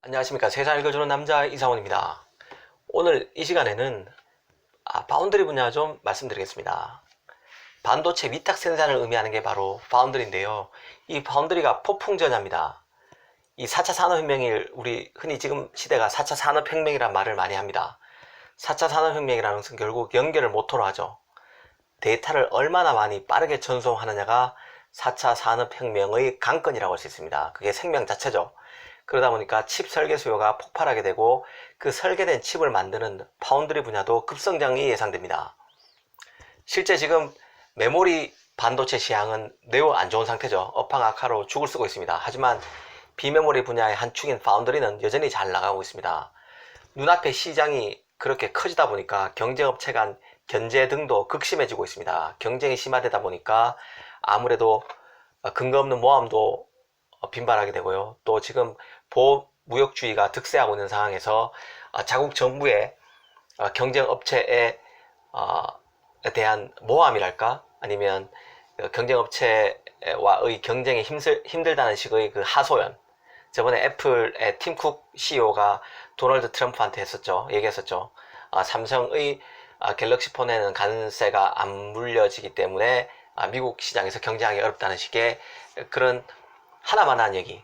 안녕하십니까. 세상 읽어주는 남자 이상원입니다. 오늘 이 시간에는 파운드리 분야 좀 말씀드리겠습니다. 반도체 위탁 생산을 의미하는 게 바로 파운드리인데요. 이 파운드리가 폭풍전야입니다. 이 4차 산업혁명이 우리 흔히 지금 시대가 4차 산업혁명이란 말을 많이 합니다. 4차 산업혁명이라는 것은 결국 연결을 모토로 하죠. 데이터를 얼마나 많이 빠르게 전송하느냐가 4차 산업혁명의 관건이라고 할 수 있습니다. 그게 생명 자체죠. 그러다 보니까 칩 설계 수요가 폭발하게 되고 그 설계된 칩을 만드는 파운드리 분야도 급성장이 예상됩니다. 실제 지금 메모리 반도체 시장은 매우 안 좋은 상태죠. 업황악화로 죽을 쓰고 있습니다. 하지만 비메모리 분야의 한 축인 파운드리는 여전히 잘 나가고 있습니다. 눈앞에 시장이 그렇게 커지다 보니까 경쟁업체 간 견제 등도 극심해지고 있습니다. 경쟁이 심화되다 보니까 아무래도 근거 없는 모함도 빈발하게 되고요. 또 지금 보호무역주의가 득세하고 있는 상황에서 자국 정부의 경쟁업체에 대한 모함이랄까? 아니면 경쟁업체와의 경쟁이 힘들다는 식의 그 하소연. 저번에 애플의 팀 쿡 CEO가 도널드 트럼프한테 얘기했었죠. 삼성의 갤럭시 폰에는 관세가 안 물려지기 때문에 미국 시장에서 경쟁하기 어렵다는 식의 그런 하나만한 얘기.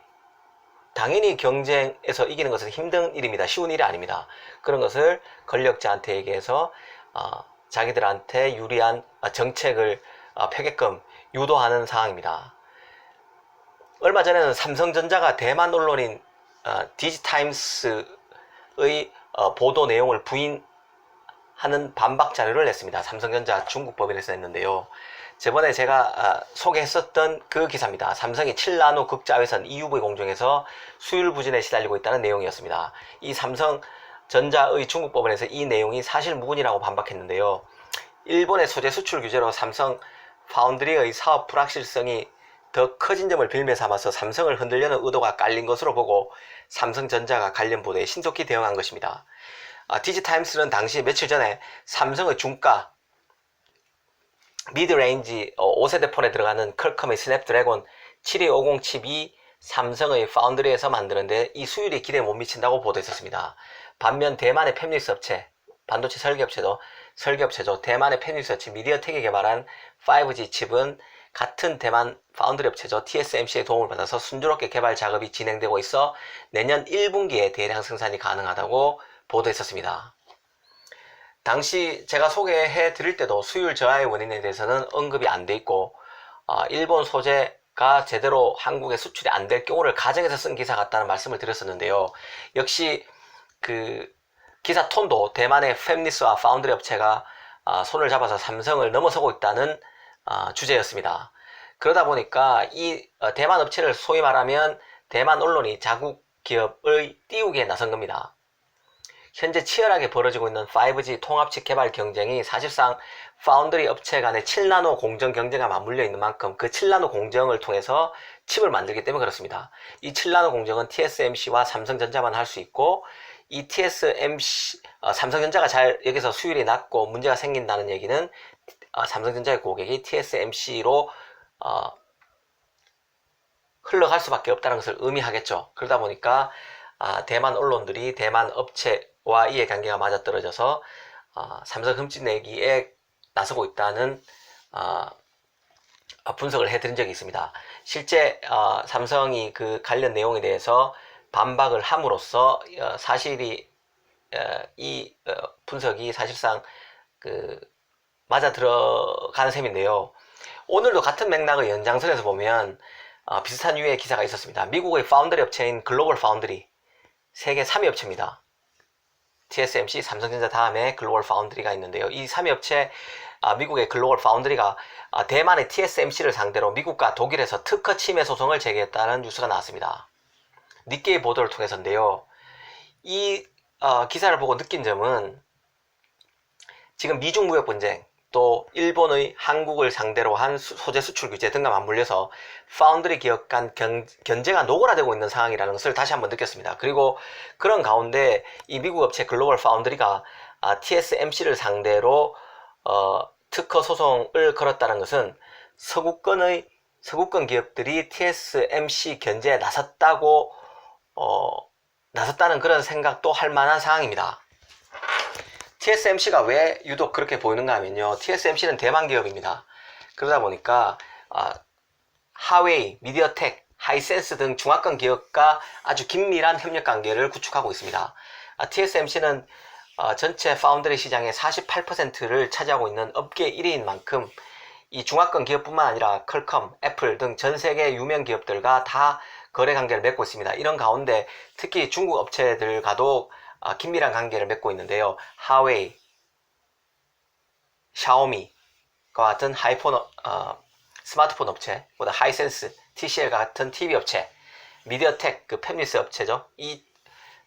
당연히 경쟁에서 이기는 것은 힘든 일입니다. 쉬운 일이 아닙니다. 그런 것을 권력자한테 얘기해서 자기들한테 유리한 정책을 펴게끔 유도하는 상황입니다. 얼마 전에는 삼성전자가 대만 언론인 디지타임스의 보도 내용을 부인하는 반박 자료를 냈습니다. 삼성전자 중국 법인에서 냈는데요. 저번에 제가 소개했었던 그 기사입니다. 삼성이 7나노 극자외선 EUV 공정에서 수율 부진에 시달리고 있다는 내용이었습니다. 이 삼성전자의 중국 법원에서 이 내용이 사실무근이라고 반박했는데요. 일본의 소재 수출 규제로 삼성 파운드리의 사업 불확실성이 더 커진 점을 빌미 삼아서 삼성을 흔들려는 의도가 깔린 것으로 보고 삼성전자가 관련 보도에 신속히 대응한 것입니다. 디지타임스는 당시 며칠 전에 삼성의 중가 미드레인지 5세대 폰에 들어가는 퀄컴의 스냅드래곤 7250 칩이 삼성의 파운드리에서 만드는데 이 수율이 기대에 못 미친다고 보도했었습니다. 반면 대만의 팹리스 업체, 반도체 설계업체죠. 대만의 팹리스 업체 미디어텍이 개발한 5G 칩은 같은 대만 파운드리 업체죠. TSMC의 도움을 받아서 순조롭게 개발 작업이 진행되고 있어 내년 1분기에 대량 생산이 가능하다고 보도했었습니다. 당시 제가 소개해 드릴 때도 수율 저하의 원인에 대해서는 언급이 안 돼 있고 일본 소재가 제대로 한국에 수출이 안 될 경우를 가정해서 쓴 기사 같다는 말씀을 드렸었는데요. 역시 그 기사 톤도 대만의 팹리스와 파운드리 업체가 손을 잡아서 삼성을 넘어서고 있다는 주제였습니다. 그러다 보니까 이 대만 업체를 소위 말하면 대만 언론이 자국 기업을 띄우기에 나선 겁니다. 현재 치열하게 벌어지고 있는 5G 통합칩 개발 경쟁이 사실상 파운드리 업체 간의 7나노 공정 경쟁과 맞물려 있는 만큼 그 7나노 공정을 통해서 칩을 만들기 때문에 그렇습니다. 이 7나노 공정은 TSMC와 삼성전자만 할 수 있고 이 TSMC, 삼성전자가 여기서 수율이 낮고 문제가 생긴다는 얘기는 삼성전자의 고객이 TSMC로 흘러갈 수밖에 없다는 것을 의미하겠죠. 그러다 보니까 대만 언론들이 대만 업체와 이해관계가 맞아떨어져서 삼성 흠집내기에 나서고 있다는 분석을 해드린 적이 있습니다. 실제 삼성이 그 관련 내용에 대해서 반박을 함으로써 사실이 이 분석이 사실상 맞아 들어가는 셈인데요. 오늘도 같은 맥락의 연장선에서 보면 비슷한 유의 기사가 있었습니다. 미국의 파운드리 업체인 글로벌 파운드리 세계 3위 업체입니다. TSMC, 삼성전자 다음에 글로벌 파운드리가 있는데요. 이 3위 업체 미국의 글로벌 파운드리가 대만의 TSMC를 상대로 미국과 독일에서 특허 침해 소송을 제기했다는 뉴스가 나왔습니다. 니케이 보도를 통해서인데요. 이 기사를 보고 느낀 점은 지금 미중 무역 분쟁, 또 일본의 한국을 상대로 한 소재 수출 규제 등과 맞물려서 파운드리 기업 간 견제가 노골화되고 있는 상황이라는 것을 다시 한번 느꼈습니다. 그리고 그런 가운데 이 미국 업체 글로벌 파운드리가 TSMC를 상대로 특허 소송을 걸었다는 것은 서구권 기업들이 TSMC 견제에 나섰다고 나섰다는 그런 생각도 할 만한 상황입니다. TSMC가 왜 유독 그렇게 보이는가 하면요. TSMC는 대만 기업입니다. 그러다 보니까 하웨이, 미디어텍, 하이센스 등 중화권 기업과 아주 긴밀한 협력 관계를 구축하고 있습니다. TSMC는 전체 파운드리 시장의 48%를 차지하고 있는 업계 1위인 만큼 이 중화권 기업뿐만 아니라 퀄컴, 애플 등 전 세계 유명 기업들과 다 거래 관계를 맺고 있습니다. 이런 가운데 특히 중국 업체들과도 긴밀한 관계를 맺고 있는데요. 하웨이, 샤오미와 같은 스마트폰 업체, 보다 하이센스, TCL 같은 TV 업체, 미디어텍 그 팹리스 업체죠. 이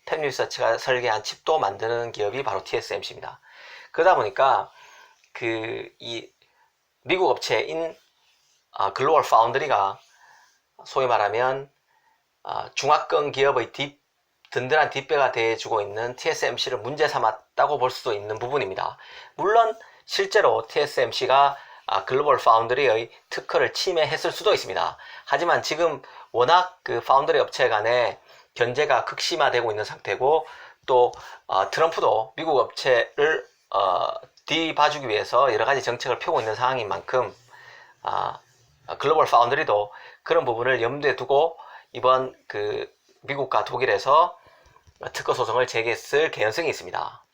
팹리스 업체가 설계한 칩도 만드는 기업이 바로 TSMC입니다. 그러다 보니까 이 미국 업체인 글로벌 파운드리가 소위 말하면 중화권 기업의 든든한 뒷배가 돼주고 있는 TSMC를 문제 삼았다고 볼 수도 있는 부분입니다. 물론 실제로 TSMC가 글로벌 파운드리의 특허를 침해했을 수도 있습니다. 하지만 지금 워낙 그 파운드리 업체 간의 견제가 극심화되고 있는 상태고, 또 트럼프도 미국 업체를 뒤봐주기 위해서 여러 가지 정책을 펴고 있는 상황인 만큼 글로벌 파운드리도 그런 부분을 염두에 두고 이번 미국과 독일에서 특허 소송을 제기했을 개연성이 있습니다.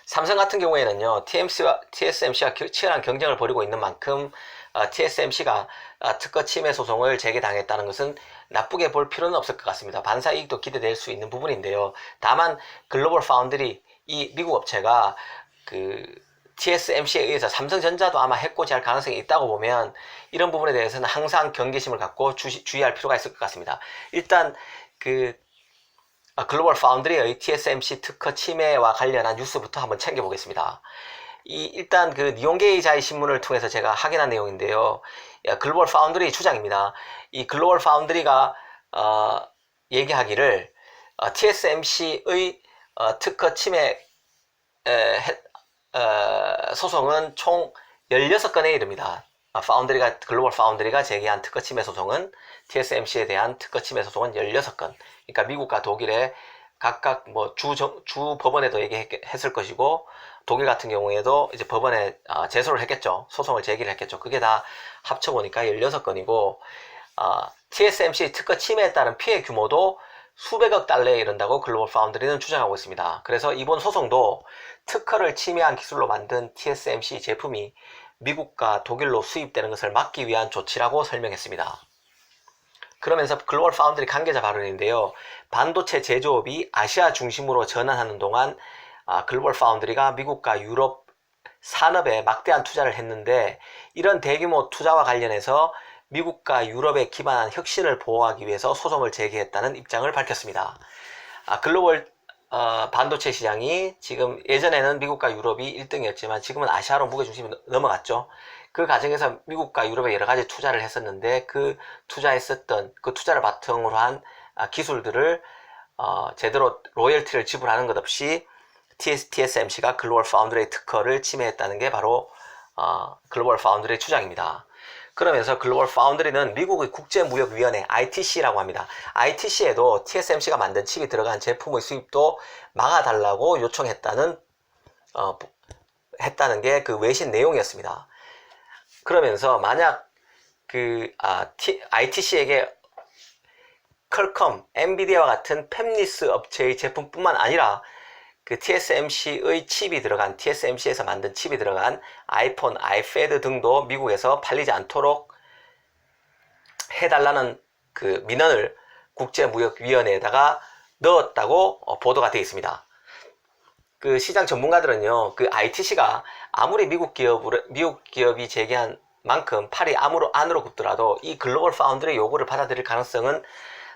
삼성 같은 경우에는요, TSMC와 치열한 경쟁을 벌이고 있는 만큼 TSMC가 특허 침해 소송을 제기당했다는 것은 나쁘게 볼 필요는 없을 것 같습니다. 반사 이익도 기대될 수 있는 부분인데요. 다만 글로벌 파운드리, 이 미국 업체가 TSMC에 의해서 삼성전자도 아마 해코지할 가능성이 있다고 보면 이런 부분에 대해서는 항상 경계심을 갖고 주의할 필요가 있을 것 같습니다. 일단 글로벌 파운드리의 TSMC 특허 침해와 관련한 뉴스부터 한번 챙겨보겠습니다. 일단 니온게이자이 신문을 통해서 제가 확인한 내용인데요. 글로벌 파운드리 주장입니다. 이 글로벌 파운드리가 얘기하기를 TSMC의 특허 침해 소송은 총 16건에 이릅니다. 글로벌 파운드리가 제기한 특허 침해 소송은, TSMC에 대한 특허 침해 소송은 16건. 그러니까 미국과 독일에 각각 주 법원에도 얘기했을 것이고, 독일 같은 경우에도 이제 법원에 제소를 했겠죠. 소송을 제기를 했겠죠. 그게 다 합쳐보니까 16건이고, TSMC 특허 침해에 따른 피해 규모도 수백억 달러에 이른다고 글로벌 파운드리는 주장하고 있습니다. 그래서 이번 소송도 특허를 침해한 기술로 만든 TSMC 제품이 미국과 독일로 수입되는 것을 막기 위한 조치라고 설명했습니다. 그러면서 글로벌 파운드리 관계자 발언인데요. 반도체 제조업이 아시아 중심으로 전환하는 동안 글로벌 파운드리가 미국과 유럽 산업에 막대한 투자를 했는데, 이런 대규모 투자와 관련해서 미국과 유럽에 기반한 혁신을 보호하기 위해서 소송을 제기했다는 입장을 밝혔습니다. 글로벌 반도체 시장이 지금, 예전에는 미국과 유럽이 1등이었지만 지금은 아시아로 무게중심이 넘어갔죠. 그 과정에서 미국과 유럽에 여러 가지 투자를 했었는데, 그 투자를 바탕으로 한 기술들을 제대로 로열티를 지불하는 것 없이 TSMC가 글로벌 파운드리의 특허를 침해했다는 게 바로 글로벌 파운드리의 주장입니다. 그러면서 글로벌 파운드리는 미국의 국제무역위원회 ITC라고 합니다. ITC에도 TSMC가 만든 칩이 들어간 제품의 수입도 막아달라고 요청했다는 게 그 외신 내용이었습니다. 그러면서 만약 ITC에게 퀄컴, 엔비디아와 같은 팹리스 업체의 제품뿐만 아니라 TSMC의 칩이 들어간, TSMC에서 만든 칩이 들어간 아이폰, 아이패드 등도 미국에서 팔리지 않도록 해달라는 민원을 국제무역위원회에다가 넣었다고 보도가 되어 있습니다. 시장 전문가들은요, ITC가 아무리 미국 기업이 제기한 만큼 팔이 안으로 굽더라도 이 글로벌 파운드리 요구를 받아들일 가능성은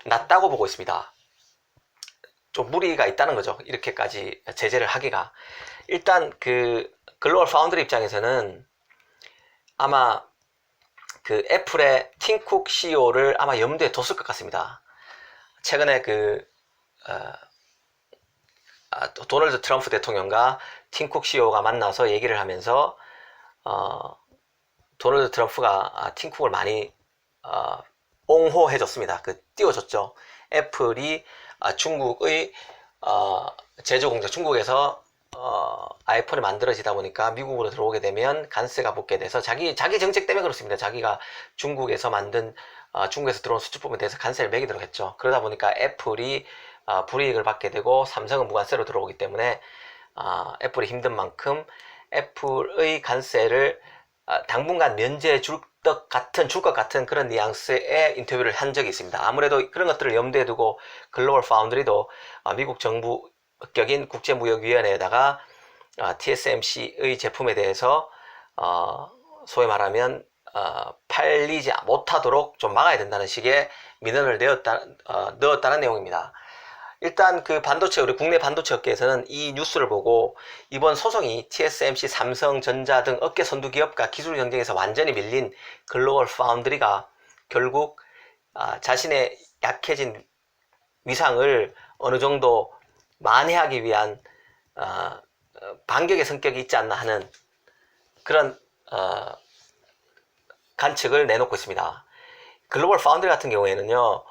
낮다고 보고 있습니다. 좀 무리가 있다는 거죠. 이렇게까지 제재를 하기가. 일단 글로벌 파운드리 입장에서는 아마 애플의 팀쿡 CEO를 아마 염두에 뒀을 것 같습니다. 최근에 도널드 트럼프 대통령과 팀쿡 CEO가 만나서 얘기를 하면서 도널드 트럼프가 팀쿡을 많이 옹호해줬습니다. 띄워줬죠. 애플이 중국의 제조 공장, 중국에서 아이폰이 만들어지다 보니까 미국으로 들어오게 되면 관세가 붙게 돼서 자기 정책 때문에 그렇습니다. 자기가 중국에서 만든 중국에서 들어온 수출품에 대해서 관세를 매기도록 했죠. 그러다 보니까 애플이 불이익을 받게 되고 삼성은 무관세로 들어오기 때문에 애플이 힘든 만큼 애플의 관세를 당분간 면제해 줄 것 같은 그런 뉘앙스의 인터뷰를 한 적이 있습니다. 아무래도 그런 것들을 염두에 두고 글로벌 파운드리도 미국 정부격인 국제무역위원회에다가 TSMC의 제품에 대해서 소위 말하면 팔리지 못하도록 좀 막아야 된다는 식의 민원을 넣었다는 내용입니다. 일단 우리 국내 반도체 업계에서는 이 뉴스를 보고 이번 소송이 TSMC, 삼성전자 등 업계 선두 기업과 기술 경쟁에서 완전히 밀린 글로벌 파운드리가 결국 자신의 약해진 위상을 어느 정도 만회하기 위한 반격의 성격이 있지 않나 하는 그런 관측을 내놓고 있습니다. 글로벌 파운드리 같은 경우에는요,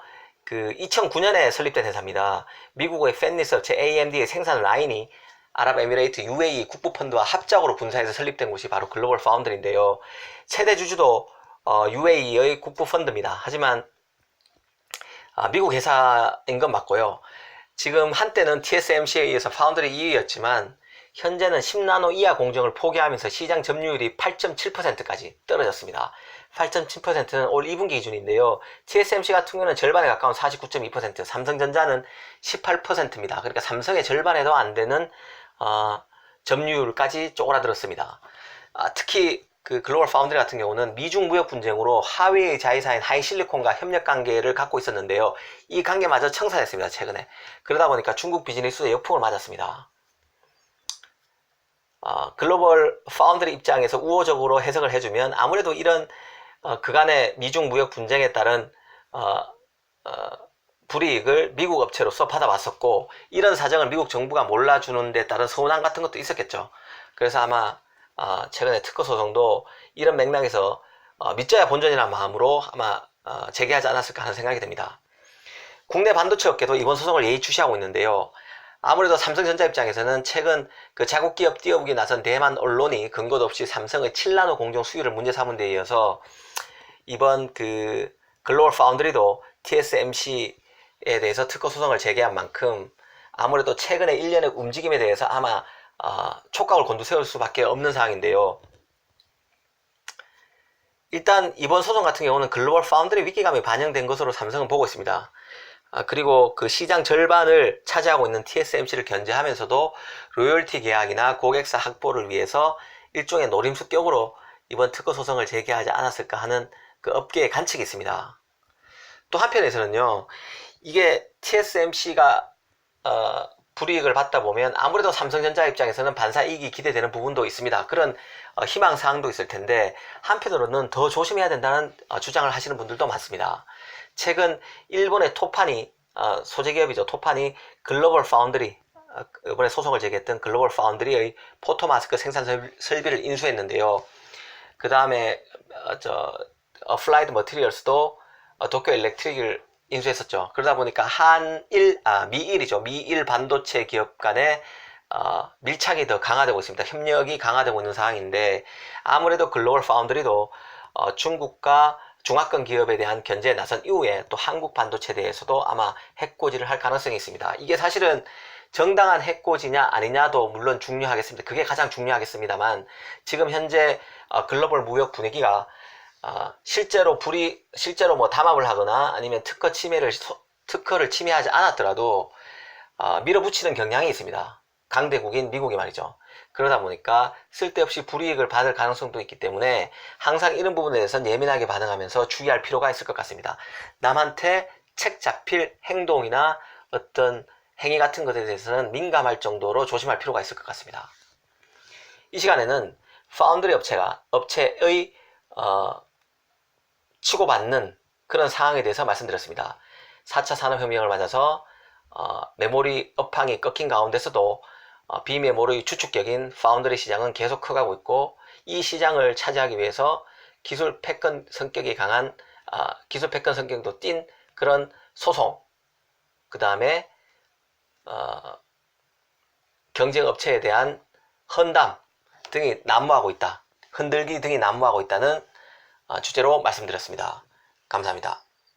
2009년에 설립된 회사입니다. 미국의 팹리스 업체 AMD의 생산 라인이 아랍에미레이트 UAE 국부펀드와 합작으로 분사해서 설립된 곳이 바로 글로벌 파운드리인데요. 최대 주주도 UAE의 국부펀드입니다. 하지만 미국 회사인 건 맞고요. 지금 한때는 TSMC에 의해서 파운드리 2위였지만 현재는 10나노 이하 공정을 포기하면서 시장 점유율이 8.7%까지 떨어졌습니다. 8.7%는 올 2분기 기준인데요. TSMC 같은 경우는 절반에 가까운 49.2%, 삼성전자는 18%입니다. 그러니까 삼성의 절반에도 안 되는 점유율까지 쪼그라들었습니다. 특히 글로벌 파운드리 같은 경우는 미중 무역 분쟁으로 하웨이의 자회사인 하이실리콘과 협력 관계를 갖고 있었는데요. 이 관계마저 청산했습니다. 최근에. 그러다 보니까 중국 비즈니스에 역풍을 맞았습니다. 글로벌 파운드리 입장에서 우호적으로 해석을 해주면 아무래도 이런 그간의 미중 무역 분쟁에 따른 불이익을 미국 업체로서 받아왔었고 이런 사정을 미국 정부가 몰라주는 데 따른 서운함 같은 것도 있었겠죠. 그래서 아마 최근에 특허 소송도 이런 맥락에서 믿져야 본전이라는 마음으로 아마 제기하지 않았을까 하는 생각이 듭니다. 국내 반도체 업계도 이번 소송을 예의주시하고 있는데요. 아무래도 삼성전자 입장에서는 최근 자국 기업 띄워보기 나선 대만 언론이 근거도 없이 삼성의 7나노 공정 수율을 문제 삼은 데 이어서 이번 글로벌 파운드리도 TSMC에 대해서 특허 소송을 제기한 만큼 아무래도 최근의 일련의 움직임에 대해서 아마 촉각을 곤두세울 수밖에 없는 상황인데요. 일단 이번 소송 같은 경우는 글로벌 파운드리 위기감이 반영된 것으로 삼성은 보고 있습니다. 그리고 시장 절반을 차지하고 있는 TSMC를 견제하면서도 로열티 계약이나 고객사 확보를 위해서 일종의 노림수격으로 이번 특허 소송을 제기하지 않았을까 하는 업계의 관측이 있습니다. 또 한편에서는요, 이게 TSMC가 불이익을 받다 보면 아무래도 삼성전자 입장에서는 반사이익이 기대되는 부분도 있습니다. 그런 희망사항도 있을 텐데 한편으로는 더 조심해야 된다는 주장을 하시는 분들도 많습니다. 최근 일본의 토판이 소재기업이죠. 토판이 글로벌 파운드리 이번에 소송을 제기했던 글로벌 파운드리의 포토마스크 생산 설비를 인수했는데요. 그 다음에 어플라이드 머티리얼스도 도쿄 일렉트릭을 인수했었죠. 그러다 보니까 미일 반도체 기업 간의 밀착이 더 강화되고 있습니다. 협력이 강화되고 있는 상황인데 아무래도 글로벌 파운드리도 중국과 중화권 기업에 대한 견제에 나선 이후에 또 한국 반도체에 대해서도 아마 해코지를 할 가능성이 있습니다. 이게 사실은 정당한 해코지냐 아니냐도 물론 중요하겠습니다. 그게 가장 중요하겠습니다만 지금 현재 글로벌 무역 분위기가 실제로 담합을 하거나 아니면 특허를 침해하지 않았더라도 밀어붙이는 경향이 있습니다. 강대국인 미국이 말이죠. 그러다 보니까 쓸데없이 불이익을 받을 가능성도 있기 때문에 항상 이런 부분에 대해서는 예민하게 반응하면서 주의할 필요가 있을 것 같습니다. 남한테 책 잡힐 행동이나 어떤 행위 같은 것에 대해서는 민감할 정도로 조심할 필요가 있을 것 같습니다. 이 시간에는 파운드리 업체의 치고받는 그런 상황에 대해서 말씀드렸습니다. 4차 산업혁명을 맞아서 메모리 업황이 꺾인 가운데서도 비메모리 주축격인 파운드리 시장은 계속 커가고 있고 이 시장을 차지하기 위해서 기술 패권 성격이 강한 기술 패권 성격도 띈 그런 소송, 그 다음에 경쟁업체에 대한 헌담 등이 난무하고 있다. 흔들기 등이 난무하고 있다는 주제로 말씀드렸습니다. 감사합니다.